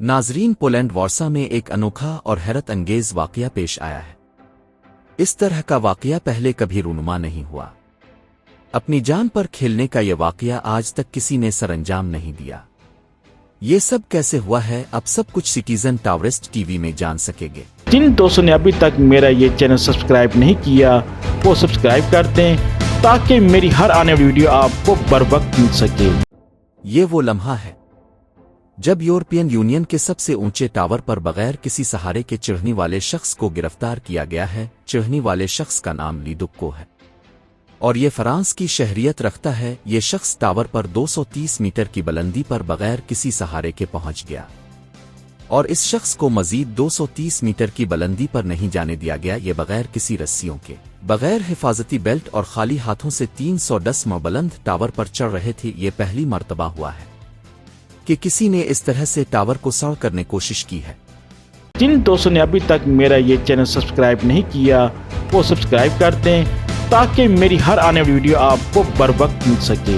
ناظرین، پولینڈ وارسا میں ایک انوکھا اور حیرت انگیز واقعہ پیش آیا ہے۔ اس طرح کا واقعہ پہلے کبھی رونما نہیں ہوا۔ اپنی جان پر کھیلنے کا یہ واقعہ آج تک کسی نے سر انجام نہیں دیا۔ یہ سب کیسے ہوا ہے، اب سب کچھ سٹیزن ٹاورسٹ ٹی وی میں جان سکیں گے۔ جن دوستوں نے ابھی تک میرا یہ چینل سبسکرائب نہیں کیا وہ سبسکرائب کر دیں تاکہ میری ہر آنے والی ویڈیو آپ کو بر وقت مل سکے۔ یہ وہ لمحہ ہے جب یورپین یونین کے سب سے اونچے ٹاور پر بغیر کسی سہارے کے چڑھنے والے شخص کو گرفتار کیا گیا ہے۔ چڑھنے والے شخص کا نام لی ڈکو ہے اور یہ فرانس کی شہریت رکھتا ہے۔ یہ شخص ٹاور پر 230 میٹر کی بلندی پر بغیر کسی سہارے کے پہنچ گیا اور اس شخص کو مزید 230 میٹر کی بلندی پر نہیں جانے دیا گیا۔ یہ بغیر کسی رسیوں کے، بغیر حفاظتی بیلٹ اور خالی ہاتھوں سے 310 ماہ بلند ٹاور پر چڑھ رہے تھے۔ یہ پہلی مرتبہ ہوا ہے کہ کسی نے اس طرح سے ٹاور کو سر کرنے کی کوشش کی ہے۔ جن دوستوں نے ابھی تک میرا یہ چینل سبسکرائب نہیں کیا وہ سبسکرائب کر دیں تاکہ میری ہر آنے والی ویڈیو آپ کو بر وقت مل سکے۔